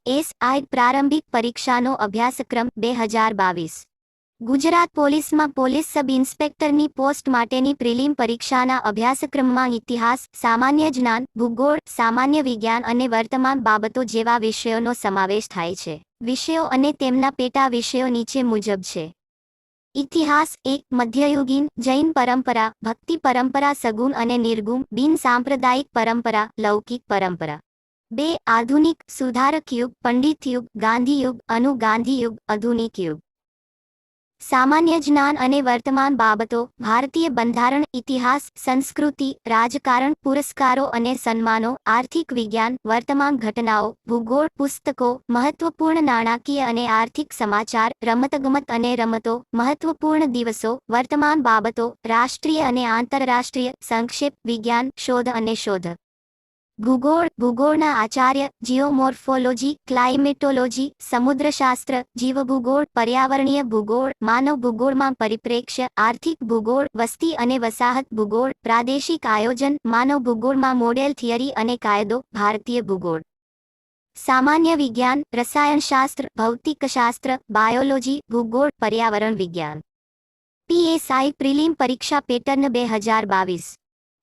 PSI પ્રારંભિક પરીક્ષાનો અભ્યાસક્રમ 2022 ગુજરાત પોલીસમાં પોલીસ સબ ઇન્સ્પેક્ટરની પોસ્ટ માટેની પ્રિલિમ પરીક્ષાના અભ્યાસક્રમમાં ઇતિહાસ, સામાન્ય જ્ઞાન, ભૂગોળ, સામાન્ય વિજ્ઞાન અને વર્તમાન બાબતો જેવા વિષયોનો સમાવેશ થાય છે. વિષયો અને તેમના પેટા વિષયો નીચે મુજબ છે. ઇતિહાસ 1. મધ્યયુગીન જૈન પરંપરા, ભક્તિ પરંપરા, સગુણ અને નિર્ગુણ, બિન સાંપ્રદાયિક પરંપરા, લૌકિક પરંપરા. 2. આધુનિક, સુધારક યુગ, પંડિત યુગ, ગાંધી યુગ, અનુગાંધી યુગ, આધુનિક યુગ. સામાન્ય જ્ઞાન અને વર્તમાન બાબતો, ભારતીય બંધારણ, ઇતિહાસ, સંસ્કૃતિ, રાજકારણ, પુરસ્કારો અને સન્માનો, આર્થિક વિજ્ઞાન, વર્તમાન ઘટનાઓ, ભૂગોળ, પુસ્તકો, મહત્વપૂર્ણ નાણાકીય અને આર્થિક સમાચાર, રમતગમત અને રમતો, મહત્વપૂર્ણ દિવસો, વર્તમાન બાબતો, રાષ્ટ્રીય અને આંતરરાષ્ટ્રીય, સંક્ષેપ, વિજ્ઞાન, શોધ અને શોધ. ભૂગોળ, ભૂગોળના આચાર્ય, જીઓમોર્ફોલોજી, ક્લાઇમેટોલોજી, સમુદ્રશાસ્ત્ર, જીવભૂગોળ, પર્યાવરણીય ભૂગોળ, માનવ ભૂગોળમાં પરિપ્રેક્ષ્ય, આર્થિક ભૂગોળ, વસ્તી અને વસાહત ભૂગોળ, પ્રાદેશિક આયોજન, માનવ ભૂગોળમાં મોડેલ થિયરી અને કાયદો, ભારતીય ભૂગોળ. સામાન્ય વિજ્ઞાન, રસાયણશાસ્ત્ર, ભૌતિકશાસ્ત્ર, બાયોલોજી, ભૂગોળ, પર્યાવરણ વિજ્ઞાન. PSI પ્રિલિમ પરીક્ષા પેટર્ન 2022.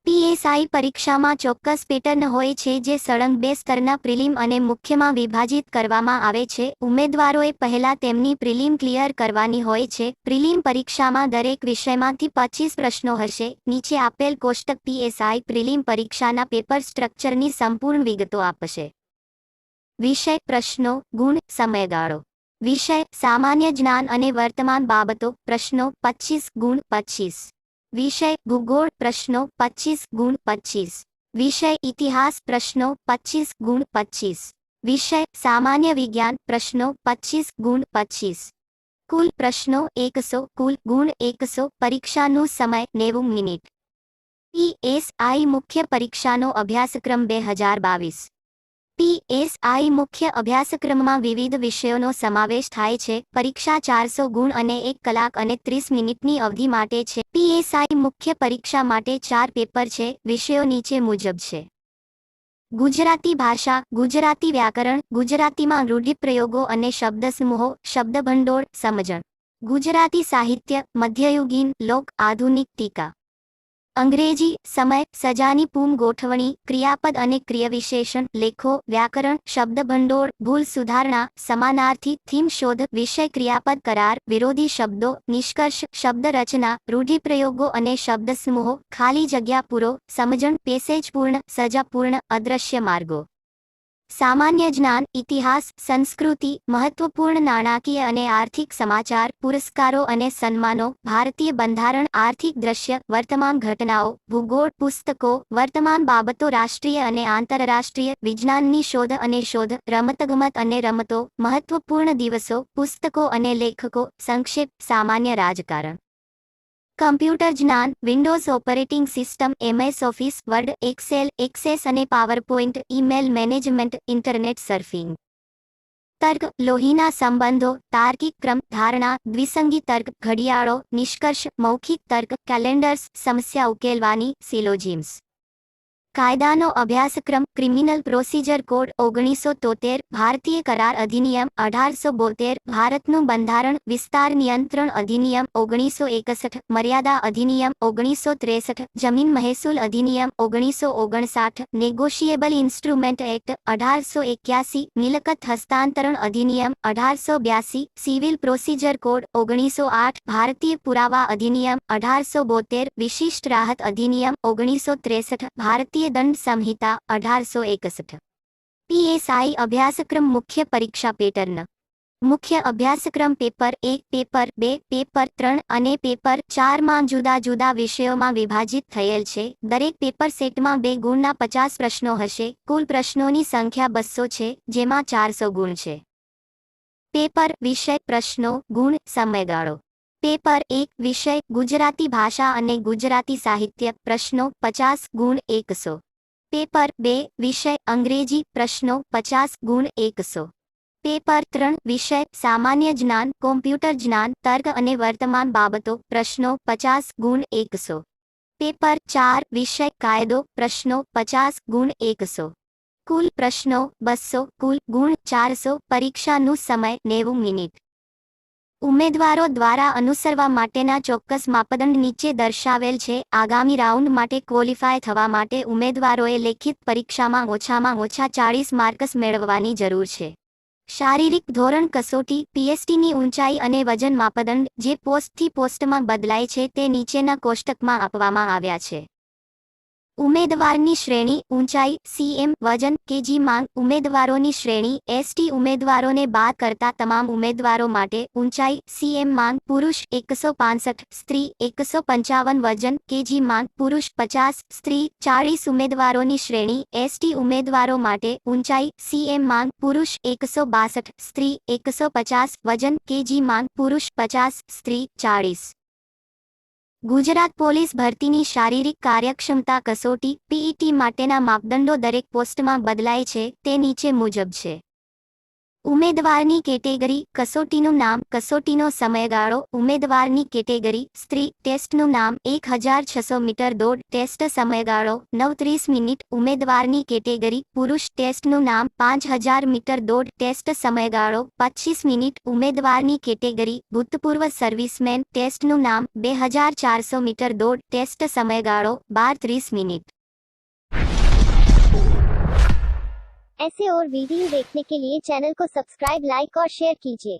PSI પરીક્ષામાં ચોક્કસ પેટર્ન હોય છે જે સળંગ 2 સ્તરના પ્રિલિમ અને મુખ્યમાં વિભાજિત કરવામાં આવે છે. ઉમેદવારોએ પહેલા તેમની પ્રિલિમ ક્લિયર કરવાની હોય છે. પ્રિલિમ પરીક્ષામાં દરેક વિષયમાંથી 25 પ્રશ્નો હશે. નીચે આપેલ કોષ્ટક PSI પ્રિલિમ પરીક્ષાના પેપર સ્ટ્રક્ચરની સંપૂર્ણ વિગતો આપશે. વિષય, પ્રશ્નો, ગુણ, સમયગાળો. વિષય, સામાન્ય જ્ઞાન અને વર્તમાન બાબતો, પ્રશ્નો 25, ગુણ 25. વિષય, ભૂગોળ, પ્રશ્નો 25, ગુણ 25. વિષય, ઇતિહાસ, પ્રશ્નો 25, ગુણ 25. વિષય, સામાન્ય વિજ્ઞાન, પ્રશ્નો 25, ગુણ 25. કુલ પ્રશ્નો 100, કુલ ગુણ 100. પરીક્ષાનું સમય 90 મિનિટ. PSI મુખ્ય પરીક્ષાનો અભ્યાસક્રમ 2022. PSI મુખ્ય અભ્યાસક્રમમાં વિવિધ વિષયોનો સમાવેશ થાય છે. પરીક્ષા 400 ગુણ અને 1 કલાક અને 30 મિનિટની અવધિ માટે છે. PSI મુખ્ય પરીક્ષા માટે 4 પેપર છે. વિષયો નીચે મુજબ છે. ગુજરાતી ભાષા, ગુજરાતી વ્યાકરણ, ગુજરાતીમાં રૂઢિપ્રયોગો અને શબ્દસમૂહો, શબ્દભંડોળ, સમજણ. ગુજરાતી સાહિત્ય, મધ્યયુગીન, લોક, આધુનિક, ટીકા. અંગ્રેજી, સમય, સજાની પૂમ ગોઠવણી, ક્રિયાપદ અને ક્રિયાવિશેષણ, લેખો, વ્યાકરણ, શબ્દભંડોળ, ભૂલ સુધારણા, સમાનાર્થી, થીમ શોધ, વિષય, ક્રિયાપદ, કરાર, વિરોધી શબ્દો, નિષ્કર્ષ, શબ્દ રચના, રૂઢિપ્રયોગો અને શબ્દસમૂહો, ખાલી જગ્યા પૂરો, સમજણ, પેસેજ પૂર્ણ, સજા પૂર્ણ, અદ્રશ્ય માર્ગો. સામાન્ય જ્ઞાન, ઇતિહાસ, સંસ્કૃતિ, મહત્વપૂર્ણ નાણાકીય અને આર્થિક સમાચાર, પુરસ્કારો અને સન્માનો, ભારતીય બંધારણ, આર્થિક દ્રશ્ય, વર્તમાન ઘટનાઓ, ભૂગોળ, પુસ્તકો, વર્તમાન બાબતો, રાષ્ટ્રીય અને આંતરરાષ્ટ્રીય, વિજ્ઞાનની શોધ અને શોધ, રમતગમત અને રમતો, મહત્વપૂર્ણ દિવસો, પુસ્તકો અને લેખકો, સંક્ષેપ, સામાન્ય રાજકારણ. કમ્પ્યુટર જ્ઞાન, Windows operating system, MS Office, Word, Excel, Access અને PowerPoint, email management, internet surfing. તર્ક, લોહીના સંબંધો, તાર્કિક ક્રમ, ધારણા, દ્વિસંગી તર્ક, ઘડિયાળો, નિષ્કર્ષ, મૌખિક તર્ક, કેલેન્ડર્સ, સમસ્યા ઉકેલવાની, સિલોજીમ્સ. કાયદાનો અભ્યાસક્રમ, ક્રિમિનલ પ્રોસિજર કોડ 1973, ભારતીય કરાર અધિનિયમ 1872, ભારતનું બંધારણ, વિસ્તાર નિયંત્રણ અધિનિયમ 1961, મર્યાદા અધિનિયમ 1963, જમીન મહેસૂલ અધિનિયમ 1959, નેગોશિયેબલ ઇન્સ્ટ્રુમેન્ટ એક્ટ 1881, મિલકત હસ્તાંતરણ અધિનિયમ 1882, સિવિલ પ્રોસિજર કોડ 1908, ભારતીય પુરાવા અધિનિયમ 1872, વિશિષ્ટ રાહત અધિનિયમ 1963, ભારતીય દંડ સંહિતા 1861. PSI અભ્યાસક્રમ મુખ્ય પરીક્ષા પેટર્ન. મુખ્ય અભ્યાસક્રમ પેપર 1, પેપર 2, પેપર 3 અને પેપર 4 માં જુદા જુદા વિષયોમાં વિભાજિત થયેલ છે. દરેક પેપર સેટમાં 2 ગુણના 50 પ્રશ્નો હશે. કુલ પ્રશ્નોની સંખ્યા 200 છે, જેમાં 400 ગુણ છે. પેપર, વિષય, પ્રશ્નો, ગુણ, સમયગાળો. પેપર 1, વિષય, ગુજરાતી ભાષા અને ગુજરાતી સાહિત્ય, પ્રશ્નો 50, ગુણ 100. પેપર 2, વિષય, અંગ્રેજી, પ્રશ્નો 50, ગુણ 100. પેપર 3, વિષય, સામાન્ય જ્ઞાન, કોમ્પ્યુટર જ્ઞાન, તર્ક અને વર્તમાન બાબતો, પ્રશ્નો 50, ગુણ 100. પેપર 4, વિષય, કાયદો, પ્રશ્નો 50, ગુણ 100. કુલ પ્રશ્નો 200, કુલ ગુણ 400, પરીક્ષાનું સમય 90 મિનિટ. ઉમેદવારો દ્વારા અનુસરવા માટેના ચોક્કસ માપદંડ નીચે દર્શાવેલ છે. આગામી રાઉન્ડ માટે ક્વોલિફાય થવા માટે ઉમેદવારોએ લેખિત પરીક્ષામાં ઓછામાં ઓછા 40 માર્ક્સ મેળવવાની જરૂર છે. શારીરિક ધોરણ કસોટી પીએસટીની ઊંચાઈ અને વજન માપદંડ જે પોસ્ટથી પોસ્ટમાં બદલાય છે તે નીચેના કોષ્ટકમાં આપવામાં આવ્યા છે. ઉમેદવારની શ્રેણી ઊંચાઈ સીએમ વજન કેજી માંગ ઉમેદવારોની શ્રેણી એસટી ઉમેદવારોને બાદ કરતા તમામ ઉમેદવારો માટે ઊંચાઈ સીએમ માંગ પુરુષ 165 સ્ત્રી 155 વજન કેજી માંગ પુરુષ 50 સ્ત્રી 40 ઉમેદવારોની શ્રેણી એસટી ઉમેદવારો માટે ઊંચાઈ સીએમ માંગ પુરુષ 162 સ્ત્રી 150 વજન કેજી માંગ પુરુષ 50 સ્ત્રી 40. ગુજરાત પોલીસ ભરતીની શારીરિક કાર્યક્ષમતા કસોટી પીઈટી માટેના માપદંડો દરેક પોસ્ટમાં બદલાય છે તે નીચે મુજબ છે. ઉમેદવારની કેટેગરી કસોટીનું નામ કસોટીનો સમયગાળો ઉમેદવારની કેટેગરી સ્ત્રી ટેસ્ટનું નામ 1600 મીટર દોડ ટેસ્ટ સમયગાળો 9:30 મિનિટ ઉમેદવારની કેટેગરી પુરુષ ટેસ્ટનું નામ 5000 મીટર દોડ ટેસ્ટ સમયગાળો 25 મિનિટ ઉમેદવારની કેટેગરી ભૂતપૂર્વ સર્વિસમેન ટેસ્ટનું નામ 2400 મીટર દોડ ટેસ્ટ સમયગાળો 12:30 મિનિટ. ऐसे और वीडियो देखने के लिए चैनल को सब्सक्राइब लाइक और शेयर कीजिए.